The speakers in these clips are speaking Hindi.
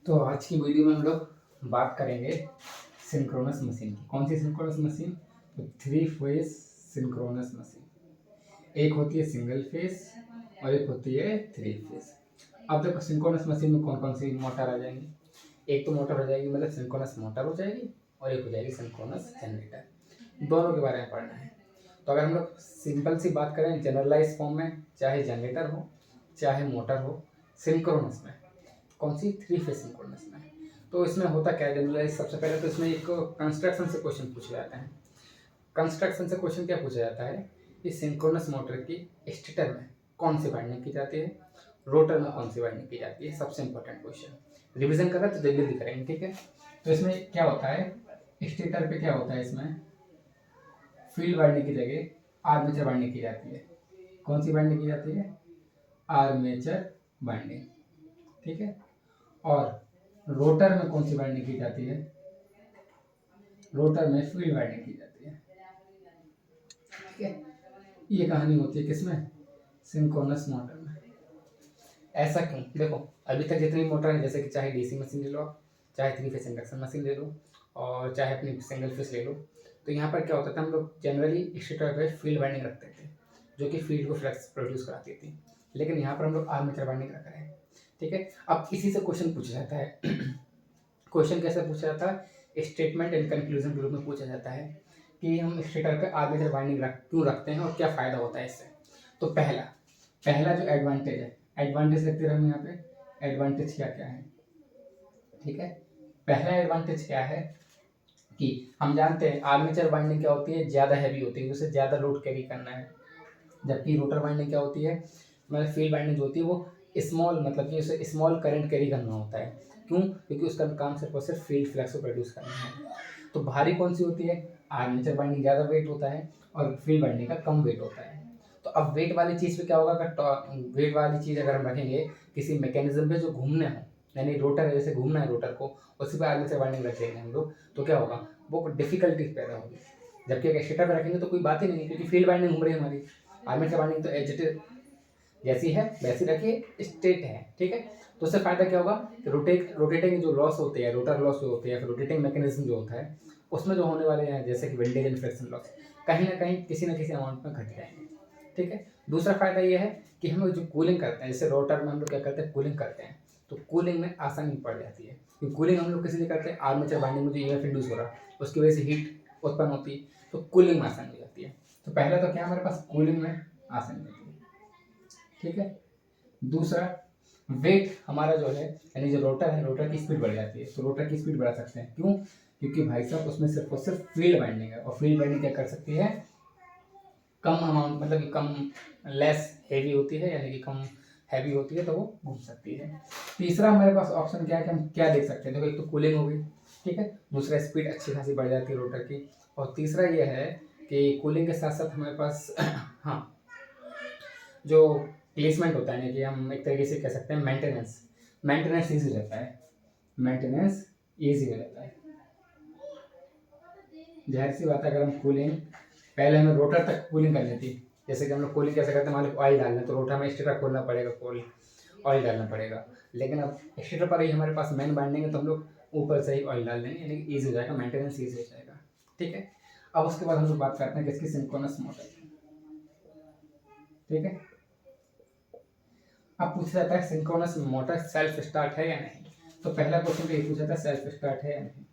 तो आज की वीडियो में हम लोग बात करेंगे सिंक्रोनस मशीन की। कौन सी सिंक्रोनस मशीन? तो 3 फेज सिंक्रोनस मशीन। एक होती है सिंगल फेज और एक होती है 3 फेज। अब देखो सिंक्रोनस मशीन में कौन कौन सी मोटर आ जाएंगी। एक तो मोटर हो जाएगी मतलब सिंक्रोनस मोटर हो जाएगी और एक हो जाएगी सिंक्रोनस जनरेटर। दोनों के बारे में पढ़ना है। तो अगर हम लोग सिंपल सी बात करें जनरलाइज फॉर्म में, चाहे जनरेटर हो चाहे मोटर हो, सिंक्रोनस में कौन सी 3 फेज सिंक्रोनस में। तो इसमें होता क्या है जनरलाइज, सबसे पहले तो इसमें एक कंस्ट्रक्शन से क्वेश्चन पूछे जाते हैं। कंस्ट्रक्शन से क्वेश्चन क्या पूछा जाता है कि सिंक्रोनस मोटर की स्टेटर में कौन सी वाइंडिंग की जाती है, रोटर में कौन सी वाइंडिंग की जाती है। सबसे इंपॉर्टेंट क्वेश्चन रिवीजन कर रहे हैं तो जल्दी जल्दी करेंगे, ठीक है। तो इसमें क्या होता है, स्टेटर पे क्या होता है, इसमें फील्ड वाइंडिंग की जगह आर्मेचर वाइंडिंग की जाती है। कौन सी वाइंडिंग की जाती है? आर्मेचर वाइंडिंग, ठीक है। और रोटर में कौन सी वाइंडिंग की जाती है? रोटर में फील्ड वाइंडिंग की जाती है, ठीक है। ये कहानी होती है किसमें? सिंक्रोनस मोटर में। ऐसा क्यों? देखो अभी तक जितनी मोटर है, जैसे कि चाहे डीसी मशीन ले लो आप, चाहे 3 फेज इंडक्शन मशीन ले लो और चाहे अपनी सिंगल फेज ले लो, तो यहाँ पर क्या होता था, हम लोग जनरली स्टेटर पे फील्ड वाइंडिंग रखते थे जो कि फील्ड को फ्लक्स प्रोड्यूस कराती थी। लेकिन यहाँ पर हम लोग आर्मेचर वाइंडिंग रख रहे हैं, ठीक है। अब इसी से क्वेश्चन पूछा जाता है। क्वेश्चन कैसे पूछा जाता है? स्टेटमेंट एंड कंक्लूजन के रूप में पूछा जाता है कि हम स्टेटर पे आर्मेचर वाइंडिंग क्यों रखते हैं और क्या फ़ायदा होता है इससे। तो पहला पहला जो एडवांटेज है, एडवांटेज लिखते रहे हम यहाँ पे। एडवांटेज क्या क्या है, ठीक है। पहला एडवांटेज क्या है कि हम जानते हैं आर्मेचर वाइंडिंग क्या होती है, ज़्यादा हैवी होती है, उसे ज़्यादा लोड कैरी करना है। जबकि रोटर वाइंडिंग क्या होती है, मतलब फील्ड वाइंडिंग जो होती है वो स्मॉल, मतलब कि उसे स्मॉल करंट कैरी करना होता है। क्यों? क्योंकि उसका काम सिर्फ और सिर्फ फील्ड फ्लक्स को प्रोड्यूस करना है। तो भारी कौन सी होती है? आर्मेचर वाइंडिंग ज़्यादा वेट होता है और फील्ड वाइंडिंग का कम वेट होता है। तो अब वेट वाली चीज़ पे क्या होगा, अगर वेट वाली चीज़ अगर हम रखेंगे किसी मैकेनिज्म पे जो घूमने हो, यानी रोटर है, जैसे घूमना है रोटर को, उसी पर आर्मेचर वाइंडिंग रख देंगे हम लोग, तो क्या होगा, वो डिफिकल्टी पैदा होगी। जबकि अगर स्टेटर पर रखेंगे तो कोई बात ही नहीं है, क्योंकि फील्ड वाइंडिंग घूम रही है हमारी। आर्मेचर वाइंडिंग तो एज इट इज जैसी है वैसी रखिए, स्ट्रेट है, ठीक है। तो उससे फायदा क्या होगा कि रोटेटिंग जो लॉस होते हैं, रोटर लॉस जो होते हैं, फिर रोटेटिंग मैकेनिज्म जो होता है, उसमें जो होने वाले हैं जैसे कि विंडेज एंड फ्रिक्शन लॉस कहीं ना कहीं किसी न किसी अमाउंट में घट जाएंगे, ठीक है। दूसरा फायदा ये है कि हम लोग जो कूलिंग करते हैं, जैसे रोटर में हम लोग क्या करते हैं, कूलिंग करते हैं, तो कूलिंग में आसानी पड़ जाती है। क्योंकि कूलिंग हम लोग किसी लिए करते हैं, आर्मेचर वाइंडिंग में जो ईएमएफ इंड्यूस हो रहा है उसकी वजह से हीट उत्पन्न होती है, तो कूलिंग में आसानी हो जाती है। तो पहला तो क्या हमारे पास कूलिंग में आसानी होती है, ठीक है। दूसरा वेट हमारा जो है, यानी जो रोटर है, रोटर की स्पीड बढ़ जाती है। तो रोटर की स्पीड बढ़ा सकते हैं, क्यों? क्योंकि भाई साहब उसमें सिर्फ और सिर्फ फील्ड वाइंडिंग है, और फील्ड वाइंडिंग क्या कर सकती है, कम अमाउंट, मतलब कि कम लेस हेवी होती है, यानी कि कम हैवी होती है, तो वो घूम सकती है। तीसरा हमारे पास ऑप्शन क्या है कि हम क्या देख सकते हैं, देखो एक तो कूलिंग हो गई, ठीक है। दूसरा स्पीड अच्छी खासी बढ़ जाती है रोटर की। और तीसरा ये है कि कूलिंग के साथ साथ हमारे पास हाँ, जो प्लेसमेंट होता है ना, कि हम एक तरीके से कह सकते हैं मेंटेनेंस, मेंटेनेंस ईजी रहता है, मेंटेनेंस ईजी रहता है। जाहिर सी बात है, अगर हम कूलिंग पहले हमें रोटर तक कूलिंग करनी थी, जैसे कि हम लोग कूलिंग कैसे करते हैं, मान लो ऑयल डालना है तो रोटर में स्टेटर खोलना पड़ेगा, ऑयल डालना पड़ेगा। लेकिन अब स्टेटर पर ही हमारे पास मेन बाइंडिंग है, तो हम लोग ऊपर से ही ऑयल डाल देंगे, यानी ईजी हो जाएगा, मेंटेनेंस ईजी हो जाएगा, ठीक है। अब उसके बाद हम लोग बात करते हैं किसकी, सिंक्रोनस मोटर, ठीक है। अब पूछा जाता है सिंक्रोनस मोटर सेल्फ स्टार्ट है या नहीं। तो पहला क्वेश्चन तो ये पूछा था सेल्फ स्टार्ट है या नहीं,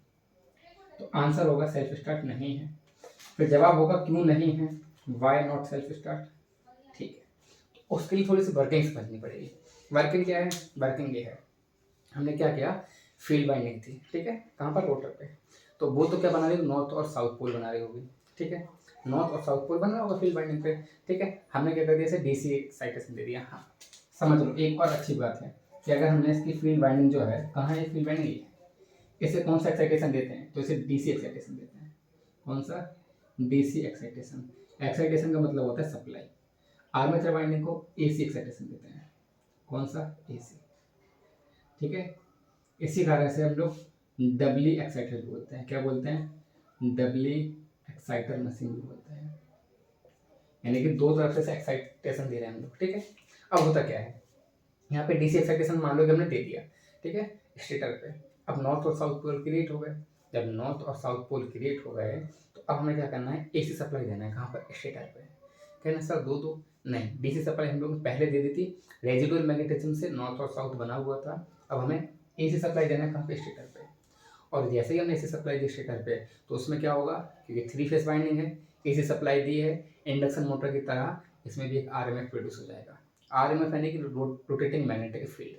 तो आंसर होगा सेल्फ स्टार्ट नहीं है। फिर जवाब होगा क्यों नहीं है, वाई नॉट सेल्फ स्टार्ट, ठीक है। तो उसके लिए थोड़ी सी वर्किंग समझनी पड़ेगी। वर्किंग क्या है? वर्किंग ये है, हमने क्या किया, फील्ड बाइंडिंग थी, ठीक है, कहाँ पर, रोटर पे। तो वो तो क्या बना रही होगी, नॉर्थ और साउथ पोल बना रही होगी, ठीक है। नॉर्थ और साउथ पोल बन रहा होगा फील्ड बाइंडिंग पे, ठीक है। हमने क्या कर दिया, इसे डीसी एक्साइटेशन दे दिया। हाँ समझ लो, एक और अच्छी बात है कि अगर हमने इसकी फील्ड बाइंडिंग जो है, कहाँ है फील्ड बाइंडिंग, ये इसे कौन सा एक्साइटेशन देते हैं, तो इसे डीसी एक्साइटेशन देते हैं। कौन सा? DC excitation. एक्साइटेशन का मतलब होता है सप्लाई। आर्मेचर वाइंडिंग को एसी एक्साइटेशन देते हैं। कौन सा? एसी, ठीक है। इसी कारण से हम लोग डबली एक्साइटेड बोलते हैं। क्या बोलते हैं? डबली एक्साइटर मशीन भी बोलते हैं, यानी कि दो तरफ से एक्साइटेशन दे रहे हैं हम लोग, ठीक है। अब होता क्या है, यहाँ पे डीसी एक्साइटेशन मान लो कि हमने दे दिया, ठीक है, स्टेटर पे। अब नॉर्थ और साउथ पोल क्रिएट हो गए। जब नॉर्थ और साउथ पोल क्रिएट हो गए तो अब हमें क्या करना है, एसी सप्लाई देना है। कहाँ पर, स्टेटर पे। कहना सर दो नहीं, डीसी सप्लाई हम लोग ने पहले दे दी थी, रेजिडुअल मैग्नेटिज्म से नॉर्थ और साउथ बना हुआ था। अब हमें एसी सप्लाई देना है। कहाँ पे, स्टेटर पे। और जैसे ही हमने एसी सप्लाई दी स्टेटर पे तो उसमें क्या होगा, क्योंकि 3 फेस वाइंडिंग है, एसी सप्लाई दी है, इंडक्शन मोटर की तरह इसमें भी एक आरएमएफ प्रोड्यूस हो जाएगा। आरएमएफ यानी कि रोटेटिंग मैग्नेटिक फील्ड।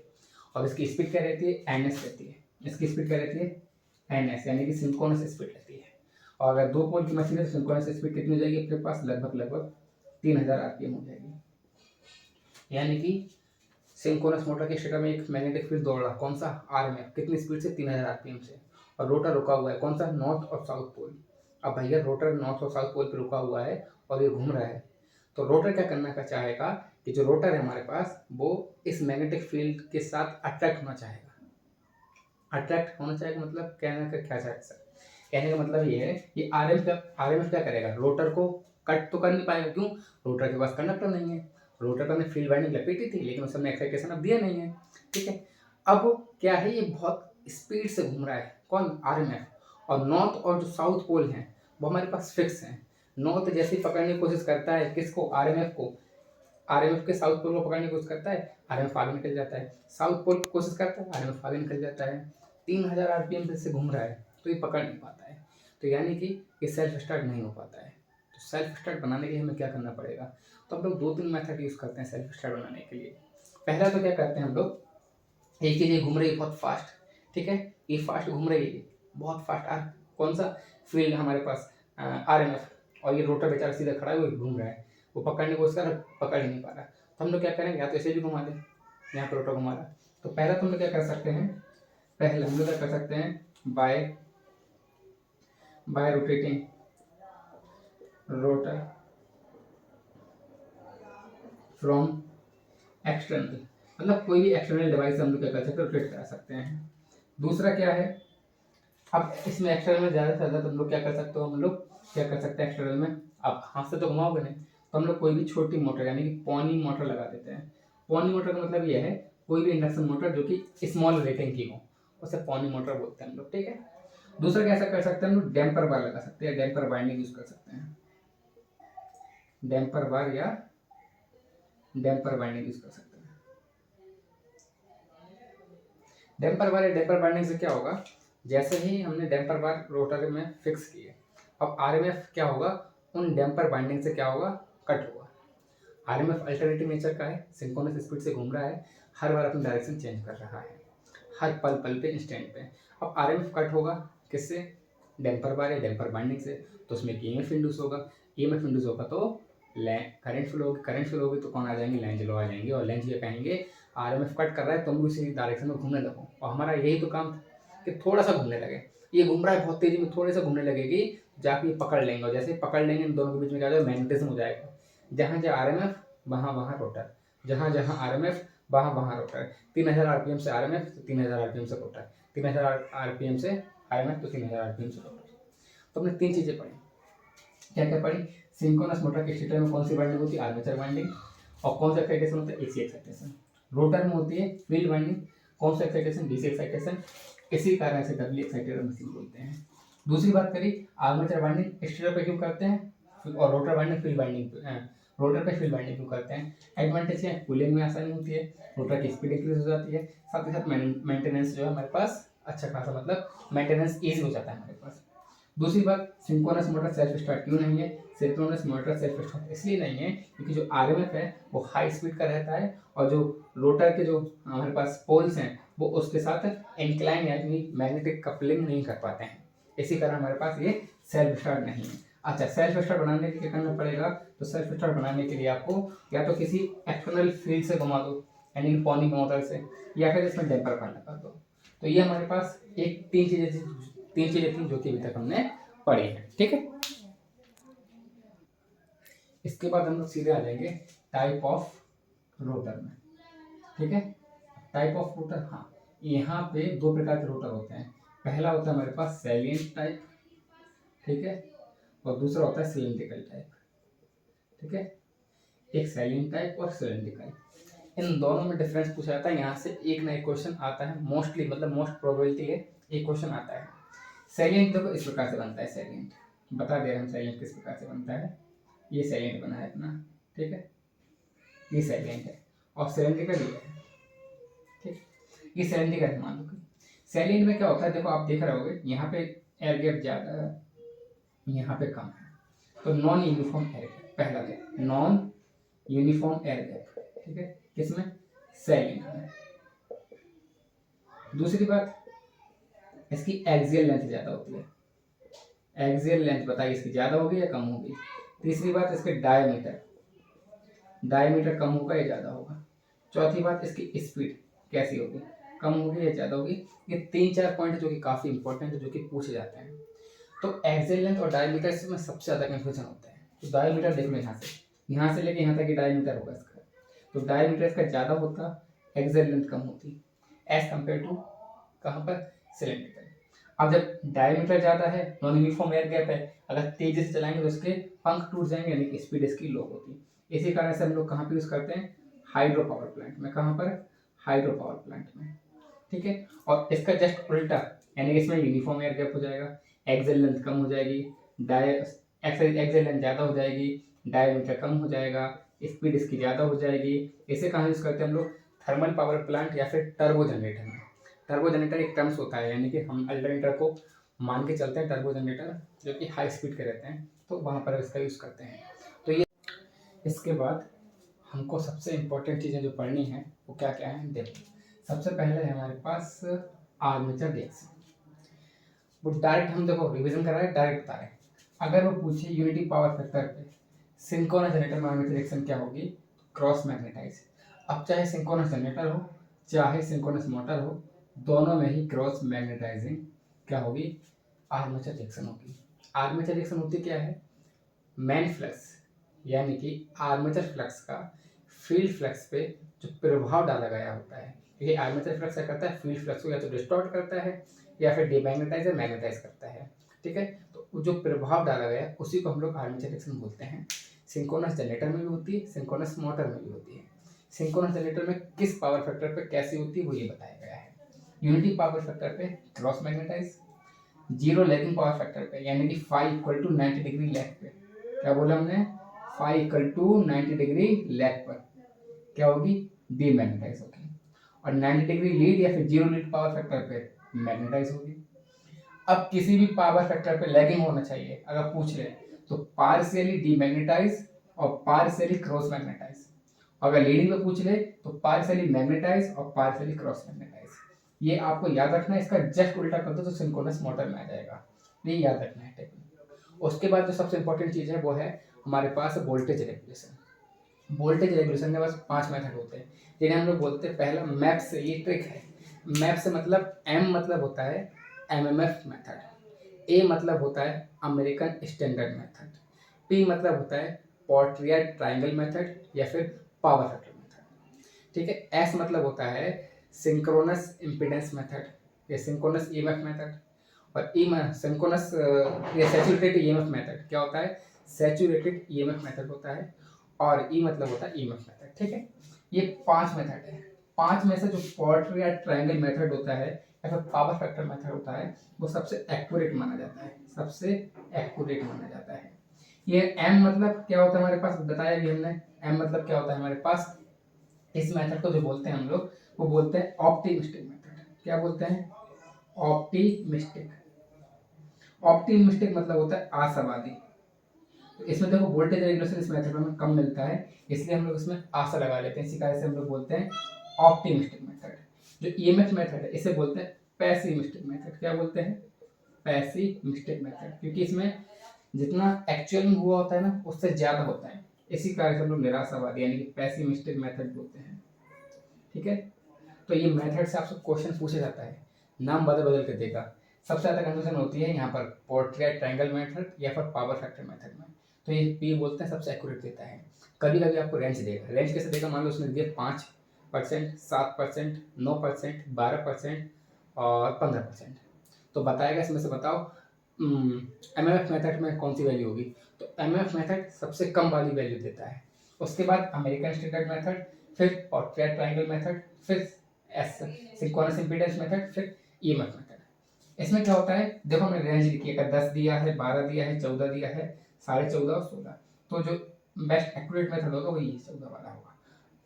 और इसकी स्पीड क्या रहती है, एनएस रहती है। इसकी स्पीड क्या रहती है, एनएस, यानी कि सिंक्रोनस स्पीड रहती है। और अगर 2 पोल की मशीन है तो सिंक्रोनस स्पीड कितनी हो जाएगी अपने पास, लगभग 3000 आरपीएम हो जाएगी। यानी कि सिंक्रोनस मोटर के स्टेटर में एक मैग्नेटिक फील्ड दौड़ रहा, कौन सा, आरएमएफ, कितनी स्पीड से, 3000 आरपीएम से। और रोटर रुका हुआ है, कौन सा, नॉर्थ और साउथ पोल। अब भैया रोटर नॉर्थ और साउथ पोल पे रुका हुआ है और ये घूम रहा है, तो रोटर क्या करना का चाहेगा कि जो रोटर है हमारे पास वो इस मैग्नेटिक फील्ड के साथ अट्रैक्ट होना चाहेगा। अट्रैक्ट होना चाहेगा मतलब कहने का क्या चाहेगा सर, कहने का मतलब ये है कि आरएमएफ क्या करेगा, रोटर को कट तो कर नहीं पाएगा। क्यों, रोटर के पास कंडक्टर नहीं है। रोटर पर हमने फील्ड वाइंडिंग लपेटी थी लेकिन उसमें एक्साइटेशन अब दिया नहीं है। ठीक है, अब क्या है, ये बहुत स्पीड से घूम रहा है, कौन, आरएमएफ। और नॉर्थ और जो साउथ पोल हैं वो हमारे पास फिक्स हैं। नॉर्थ जैसे ही पकड़ने की कोशिश करता है किसको, आरएमएफ को, आरएमएफ के साउथ पोल को पकड़ने की कोशिश करता है, आरएमएफ आगे निकल जाता है। साउथ पोल की कोशिश करता है, आरएमएफ आगे निकल जाता है। 3000 आरपीएम से घूम रहा है तो ये पकड़ नहीं पाता है। तो यानी कि ये सेल्फ स्टार्ट नहीं हो पाता है। तो सेल्फ स्टार्ट बनाने के लिए हमें क्या करना पड़ेगा, तो हम लोग 2-3 मेथड यूज़ करते हैं सेल्फ स्टार्ट बनाने के लिए। पहला तो क्या करते हैं हम लोग, एक चीज़ ये घूम रही है बहुत फास्ट, ठीक है, ये फास्ट घूम रही है बहुत फास्ट, कौन सा फील्ड हमारे पास, आरएमएफ। और ये रोटर बेचारा सीधा खड़ा है, वो घूम रहा है, वो पकड़ने की कोशिश कर रहा है, पकड़ ही नहीं पा रहा। तो हम लोग क्या करेंगे, या तो ऐसे भी घुमा दें, यहाँ पर रोटर घुमा रहा। तो पहला तो हम लोग क्या कर सकते हैं, पहले हम लोग क्या कर सकते हैं, bye rotating rotor from external, मतलब कोई भी एक्सटर्नल डिवाइस हम लोग क्या कर सकते हैं, रोटेट करा सकते हैं। दूसरा क्या है, अब इसमें एक्सटर्नल में ज़्यादा से ज़्यादा तुम लोग क्या कर सकते हो, हम लोग क्या कर सकते हैं एक्सटर्नल में, आप हाथ से तो घुमाओगे नहीं, तो हम लोग कोई भी छोटी मोटर यानी कि पॉनी मोटर लगा देते हैं। पॉनी मोटर का मतलब ये है कोई भी इंडक्शन मोटर जो कि स्मॉल रेटिंग की हो, उसे पॉनी मोटर बोलते हैं हम लोग। ठीक है, दूसरा कैसा कर सकते हैं हम लोग, डैम्पर बार लगा सकते हैं, डैम्पर बाइंडिंग यूज कर सकते हैं, डैम्पर बार या डैम्पर बाइंडिंग यूज कर सकते हैं। डैम्पर बार या डैम्पर बाइंडिंग से क्या होगा, जैसे ही हमने डैम्पर बार रोटर में फिक्स किए, अब आरएमएफ क्या होगा, उन डैम्पर बाइंडिंग से क्या होगा, कट होगा। आरएमएफ अल्टरनेटिव नेचर का है, सिंक्रोनस स्पीड से घूम रहा है, हर बार अपनी डायरेक्शन चेंज कर रहा है, हर पल पल पे, इंस्टेंट पे। अब आरएमएफ कट होगा किससे, डैम्पर बार या डैम्पर बाइंडिंग से, तो उसमें ईएमएफ इंड्यूस होगा, ईएमएफ इंड्यूस होगा तो करंट फ्लो होगी, करंट फ्लो होगी तो कौन आ जाएंगे, लेंज लॉ आ जाएंगे। और लेंज ये कहेंगे आरएमएफ कट कर रहा है तुम भी उसी डायरेक्शन में घूमने लगो। और हमारा यही तो काम था कि थोड़ा सा घूमने लगे, ये घूम रहा है बहुत तेजी में, थोड़े सा घूमने लगेगी, जाके ये पकड़ लेंगे, और जैसे पकड़ लेंगे इन दोनों के बीच में क्या हो जाएगा, मैग्नेटिज्म हो जाएगा। जहाँ जहाँ आरएमएफ वहाँ वहाँ रोटर, जहाँ जहाँ आरएमएफ वहाँ वहाँ रोटर। 3000 आरपीएम से आरएमएफ तो 3000 आरपीएम से रोटर, 3000 आरपीएम से आरएमएफ तो 3000 आरपीएम से रोटर। तो हमने 3 चीज़ें पढ़ी, क्या क्या पढ़ी, सिंक्रोनस मोटर के स्टेटर में कौन सी वाइंडिंग होती है, आर्मेचर वाइंडिंग। और कौन सा एक्साइटेशन होता है, एसी एक्साइटेशन। रोटर में होती है फील्ड वाइंडिंग, कौन सा एक्साइटेशन, डीसी एक्साइटेशन। इसी कारण से डबली एक्साइटेड मशीन बोलते हैं। दूसरी बात करी, आर्मेचर वाइंडिंग स्टेटर पे क्यों करते हैं, और रोटर वाइंडिंग फील्ड वाइंडिंग पे, रोटर पे फील्ड वाइंडिंग क्यों करते हैं। एडवांटेज है, कूलिंग में आसानी होती है, रोटर की स्पीड इंक्रीज हो जाती है, साथ ही साथ मेंटेनेंस जो है हमारे पास अच्छा खासा, मतलब मेंटेनेंस ईजी हो जाता है हमारे पास। दूसरी बात, सिंक्रोनस मोटर सेल्फ स्टार्ट क्यों नहीं है, सिंक्रोनस मोटर सेल्फ स्टार्ट इसलिए नहीं है क्योंकि जो आरएमएफ है वो हाई स्पीड का रहता है, और जो रोटर के जो हमारे पास पोल्स हैं वो उसके साथ इंक्लाइन यानी मैग्नेटिक कपलिंग नहीं कर पाते हैं, इसी कारण हमारे पास ये सेल्फ स्टार्ट नहीं है। अच्छा, सेल्फ स्टार्ट बनाने के लिए क्या करना पड़ेगा, तो सेल्फ स्टार्ट बनाने के लिए आपको या तो किसी एक्सटर्नल फील्ड से घुमा दो, यानी कि पॉनी मोटर से, या फिर इसमें डैम्पर पर लगा दो। तो ये हमारे पास एक तीन चीजें थी जो कि अभी तक हमने पढ़ी है। ठीक है, इसके बाद हम लोग सीधे आ जाएंगे टाइप ऑफ रोटर में। ठीक है, टाइप ऑफ रोटर, हाँ, यहाँ पे 2 प्रकार के रोटर होते हैं। पहला होता है हमारे पास सैलिएंट टाइप, ठीक है, और दूसरा होता है सिलेंड्रिकल टाइप। ठीक है, एक सैलिएंट टाइप और सिलेंड्रिकल। इन दोनों में डिफरेंस पूछा जाता है। यहाँ से एक ना एक क्वेश्चन आता है, मोस्टली मतलब मोस्ट प्रोबेबिलिटी है एक क्वेश्चन आता है। सैलिएंट देखो इस प्रकार से बनता है, सैलिएंट बता दे रहे हैं सैलिएंट किस प्रकार से बनता है। ये सैलिएंट बना है अपना, ठीक है, ये सैलिएंट है और सिलेंड्रिकल ये है, ठीक, ये सिलेंड्रिकल है मान लो। सैलिएंट में क्या होता है देखो आप देख रहे होगे यहाँ पे एयर गैप ज़्यादा है, यहाँ पे कम है, तो नॉन यूनिफॉर्म एयर गैप, पहला gap non uniform air gap, ठीक है, किसमें, सैलिएंट में। दूसरी बात इसकी एक्सियल लेंथ ज़्यादा होती है, एक्सियल लेंथ बताइए इसकी ज़्यादा होगी या कम होगी। तीसरी बात इसके डायमीटर, डायमीटर कम होगा या ज़्यादा होगा। चौथी बात इसकी स्पीड कैसी होगी, कम होगी या ज़्यादा होगी। ये 3-4 पॉइंट जो कि काफ़ी इंपॉर्टेंट है, जो कि पूछे जाते हैं। तो एक्सियल लेंथ और डायमीटर में सबसे ज़्यादा कन्फ्यूजन होता है। तो डायमीटर देख लो यहाँ से लेके यहाँ तक की डायमीटर होगा इसका, तो डायमीटर इसका ज़्यादा होता, एक्सियल लेंथ कम होती एज कम्पेयर टू कहाँ पर, सिलेंड्रिकल। अब जब डायमीटर ज़्यादा है, नॉन यूनिफॉर्म एयर गैप है, अगर तेजी से चलाएंगे तो इसके पंख टूट जाएंगे, यानी कि स्पीड इसकी लो होती। इसी कारण से हम लोग कहाँ पर यूज़ करते हैं, हाइड्रो पावर प्लांट में। कहाँ पर, हाइड्रो पावर प्लांट में, ठीक है। और इसका जस्ट उल्टा, यानी कि इसमें यूनिफॉर्म एयर गैप हो जाएगा, एक्सियल लेंथ कम हो जाएगी, एक्सियल लेंथ ज़्यादा हो जाएगी, डायमीटर कम हो जाएगा, स्पीड इसकी ज़्यादा हो जाएगी। इसे कहाँ यूज़ करते हैं हम लोग, थर्मल पावर प्लांट या फिर टर्बो जनरेटर में। टर्बो जनरेटर एक टर्म्स होता है, यानी कि हम अल्टरनेटर को मान के चलते हैं टर्बो जनरेटर, जो कि हाई स्पीड के रहते हैं, तो वहाँ पर इसका यूज़ करते हैं। तो ये इसके बाद हमको सबसे इम्पोर्टेंट चीज़ें जो पढ़नी है वो क्या क्या है देखो। सबसे पहले है हमारे पास आर्मेचर रिएक्शन, वो डायरेक्ट हम देखो रिवीजन कर रहे हैं, डायरेक्ट बता रहे हैं। अगर वो पूछे यूनिटी पावर फैक्टर पे सिंक्रोनस जनरेटर में आर्मेचर रिएक्शन क्या होगी, क्रॉस मैग्नेटाइज। अब चाहे सिंक्रोनस जनरेटर हो चाहे सिंक्रोनस मोटर हो, दोनों में ही क्रॉस मैग्नेटाइजिंग क्या होगी, आर्मेचर रिएक्शन होगी। आर्मेचर रिएक्शन होती क्या है, मैन फ्लक्स यानी कि आर्मेचर फ्लक्स का फील्ड फ्लक्स पे जो प्रभाव डाला गया होता है, ये आर्मेचर फ्लक्स क्या करता है, फील्ड फ्लक्स को या तो डिस्टॉर्ट करता है या फिर डीमैग्नेटाइज या मैग्नेटाइज करता है, ठीक है। तो जो प्रभाव डाला गया उसी को हम लोग आर्मेचर रिएक्शन बोलते हैं। सिंक्रोनस जनरेटर में भी होती है, सिंक्रोनस मोटर में भी होती है। सिंक्रोनस जनरेटर में किस पावर फैक्टर पे कैसी होती है वो ये बताया गया है। यूनिटी पावर फैक्टर पे cross magnetize, zero lagging power factor पे यानी कि phi equal to 90 degree lag पे, क्या बोला हमने, phi equal to 90 degree lag पर क्या होगी, डीमैग्नेटाइज होगी। और 90 डिग्री लीड या फिर जीरो लीड पावर फैक्टर पे मैग्नेटाइज होगी। अब किसी भी पावर फैक्टर पे लैगिंग होना चाहिए अगर पूछ ले तो पार्शियली डीमैग्नेटाइज और पार्शियली क्रॉस मैग्नेटाइज। अगर लीडिंग पे पूछ ले तो पार्शियली मैग्नेटाइज और पार्शियली क्रॉस मैग्नेटाइज। ये आपको याद रखना है, इसका जस्ट उल्टा कर दो तो सिंक्रोनस मोटर में आ जाएगा, ये याद रखना है टेक्निक। उसके बाद जो सबसे इंपॉर्टेंट चीज़ है वो है हमारे पास वोल्टेज रेगुलेशन। वोल्टेज रेगुलेशन के पास 5 मेथड होते हैं जिन्हें हम लोग बोलते हैं, पहला मैप से, ये ट्रिक है। मैप से मतलब एम मतलब होता है एमएमएफ मेथड, ए मतलब होता है अमेरिकन स्टैंडर्ड मेथड, पी मतलब होता है पोर्ट्रियर ट्रायंगल मेथड या फिर पावर फैक्टर मेथड, ठीक है। एस मतलब होता है सिंक्रोनस इम्पीडेंस मेथड या सिंक्रोनस ईएमएफ मेथड, और ई सिंक्रोनस या सैचुरेटेड ईएमएफ मेथड क्या होता है, सैचुरेटेड ईएमएफ मेथड होता है, और ई मतलब होता है ईएमएफ मेथड, ठीक है। ये 5 मेथड है। 5 में से जो पोर्ट्रियर ट्रायंगल मेथड होता है या फिर पावर फैक्टर मेथड होता है वो सबसे एक्यूरेट माना जाता है, सबसे एक्यूरेट माना जाता है। ये एम मतलब क्या होता है हमारे पास बताया भी हमने, एम मतलब क्या होता है हमारे पास, इस मेथड को जो बोलते हैं हम लोग वो बोलते हैं ऑप्टिमिस्टिक मेथड। क्या बोलते हैं, ऑप्टिमिस्टिक। ऑप्टिमिस्टिक मतलब होता है आशावादी। तो इसमें देखो वोल्टेज रेगुलेशन इस मेथड में कम मिलता है, इसलिए हम लोग इसमें आशा लगा लेते हैं, इसी कारण से हम लोग बोलते हैं ऑप्टिमिस्टिक मेथड। जो ईएमएफ मेथड है इसे बोलते हैं पैसिमिस्टिक मेथड। क्या बोलते हैं, पैसिमिस्टिक मेथड, क्योंकि इसमें जितना एक्चुअल में हुआ होता है ना उससे ज़्यादा होता है, इसी कारण से हम लोग निराशावादी यानी कि पैसिमिस्टिक मेथड बोलते हैं, ठीक है। तो ये मेथड से आपसे क्वेश्चन पूछा जाता है, नाम बदल बदल के देगा। सबसे ज़्यादा कंफ्यूजन होती है यहाँ पर पोर्ट्रियर ट्रायंगल मेथड या फिर पावर फैक्टर मेथड में, तो ये पी बोलते हैं सबसे एक्यूरेट देता है। कभी कभी आपको रेंज देगा, रेंज कैसे देगा, मान लो उसने दिया 5%, 7%, 9%, 12% और 15%, तो बताएगा इसमें से बताओ एमएफ मेथड में कौन सी वैल्यू होगी, तो एमएफ मेथड सबसे कम वाली वैल्यू देता है। उसके बाद अमेरिकन स्टैंडर्ड मेथड फिर पोर्ट्रेट ट्रायंगल मेथड, फिर एस सिंक्रोनस इम्पीडेंस मेथड, फिर ईएमएफ मेथड। इसमें क्या होता है, देखो हमने रेंज लिखी है, अगर 10 दिया है, 12 दिया है, 14 दिया है, 14.5 और 16, तो जो बेस्ट एक्यूरेट मेथड होगा वही 14 वाला होगा।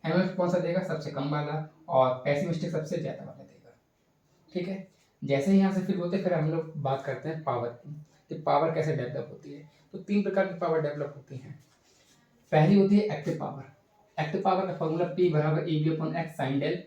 एमएफ कौन सा देगा, सबसे कम वाला, और पेसिमिस्टिक सबसे ज़्यादा वाला देगा। ठीक है, जैसे ही यहाँ से फिर होते, फिर हम लोग बात करते हैं पावर की, कि पावर कैसे डेवलप होती है। तो 3 प्रकार की पावर डेवलप होती हैं। पहली होती है एक्टिव पावर। एक्टिव पावर का फॉर्मूला P बराबर EV/x sign del.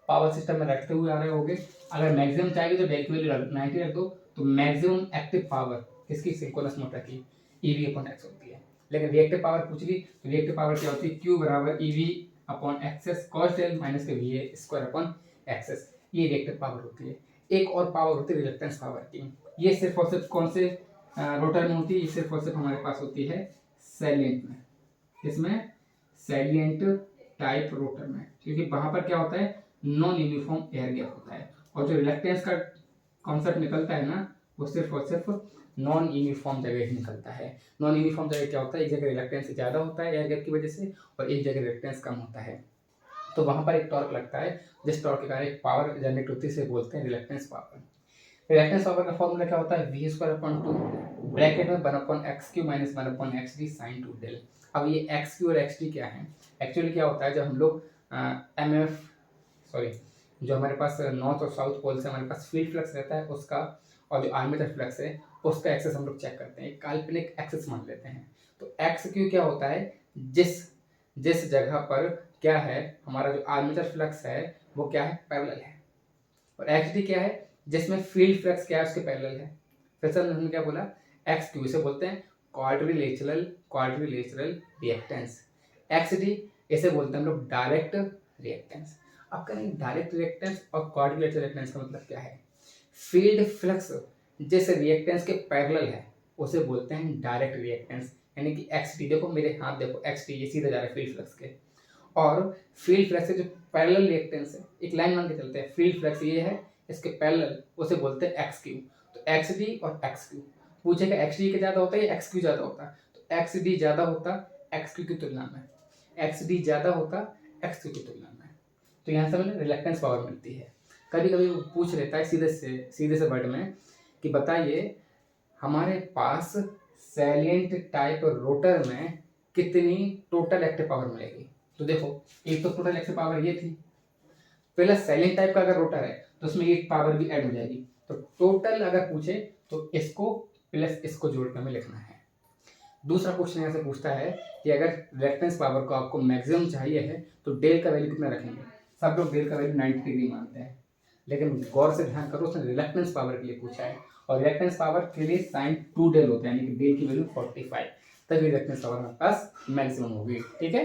Power system में रखते हुए आ रहे होगे, अगर मैक्सिमम चाहिए तो डेल की वैल्यू 90 रख दो, तो मैक्सिमम एक्टिव पावर किसकी, सिंक्रोनस मोटर की, EV/x होती है। लेकिन रिएक्टिव पावर पूछ ली, तो रिएक्टिव पावर क्या होती है, Q बराबर EV/x cos डेल माइनस के VA²/XS, ये रिएक्टिव पावर होती है। एक और पावर होती है रिलक्टेंस पावर की, ये सिर्फ और सिर्फ कौन से रोटर में होती है, ये सिर्फ और सिर्फ हमारे पास होती है सैलिएंट में। इसमें सैलिएंट टाइप रोटर में, क्योंकि वहां पर क्या होता है, नॉन यूनिफॉर्म एयर गैप होता है, और जो रिलक्टेंस का कॉन्सेप्ट निकलता है ना, वो सिर्फ और सिर्फ नॉन यूनिफॉर्म जगह ही निकलता है। नॉन यूनिफॉर्म जगह क्या होता है, एक जगह रिलक्टेंस ज़्यादा होता है एयर गैप की वजह से, और एक जगह रिलक्टेंस कम होता है, तो वहां पर एक टॉर्क लगता है, जिस टॉर्क के कारण एक पावर जनरेट होती है, इसे बोलते हैं रिलक्टेंस पावर। रिलक्टेंस पावर का फॉर्मूला क्या होता है, V²/2 ब्रैकेट में 1/x³ minus 1/xd sign 2 del. अब ये x³ और xd क्या है, एक्चुअली क्या होता है, जब हम लोग एमएफ सॉरी जो हमारे पास नॉर्थ और साउथ पोल से हमारे पास फील्ड फ्लक्स रहता है उसका, और जो आर्मेचर फ्लक्स है उसका एक्सेस हम लोग चेक करते हैं, एक काल्पनिक एक्सेस मान लेते हैं। तो एक्स क्यू क्या होता है, जिस जिस जगह पर क्या है, हमारा जो आर्मेचर फ्लक्स है वो क्या है, पैरेलल है, और एक्स डी क्या है, जिसमें फील्ड फ्लक्स क्या है उसके पैरेलल है। फिर से हमने क्या बोला, एक्स क्यू इसे बोलते हैं क्वाड्रिलेटरल रिएक्टेंस। एक्स डी इसे बोलते हैं हम लोग डायरेक्ट रिएक्टेंस। अब करेंगे डायरेक्ट रिएक्टेंस और क्वाड्रिलेटरल रिएक्टेंस का मतलब क्या है। फील्ड फ्लक्स जिस रिएक्टेंस के पैरेलल है उसे बोलते हैं डायरेक्ट रिएक्टेंस, यानी कि एक्स डी, देखो मेरे हाथ देखो, एक्स डी ये सीधा जा रहा है फील्ड फ्लक्स के, और फील्ड फ्लक्स से जो पैरेलल रिएक्टेंस है, एक लाइन मान के चलते हैं, फील्ड फ्लक्स ये है, इसके पैरेलल उसे बोलते हैं एक्स क्यू। तो एक्स डी और एक्स क्यू पूछेगा, एक्स डी के ज़्यादा होता है या एक्स क्यू ज़्यादा होता है, तो एक्स डी ज़्यादा होता एक्स क्यू की तुलना में, एक्स डी ज़्यादा होता एक्स क्यू की तुलना में। तो यहाँ से हमें रिलक्टेंस पावर मिलती है। कभी कभी वो पूछ लेता है सीधे से वर्ड में कि बताइए हमारे पास सैलिएंट टाइप रोटर में कितनी टोटल एक्टिव पावर मिलेगी। तो देखो एक तो टोटल एक्टिव पावर ये थी, प्लस सैलिएंट टाइप का अगर रोटर है तो उसमें एक पावर भी ऐड हो जाएगी। तो टोटल अगर पूछे तो इसको प्लस इसको जोड़ कर हमें लिखना है। दूसरा क्वेश्चन यहाँ से पूछता है कि अगर रिलक्टेंस पावर को आपको मैक्सिमम चाहिए है तो डेल का वैल्यू कितना रखेंगे। सब लोग डेल का वैल्यू 90 डिग्री मानते हैं, लेकिन गौर से ध्यान करो उसने रिलक्टेंस पावर के लिए पूछा है, और रिलक्टेंस पावर के लिए साइन 2 डेल होता है, यानी कि डेल की वैल्यू 45, तभी रिलक्टेंस पावर हमारे पास मैक्सिमम होगी। ठीक है।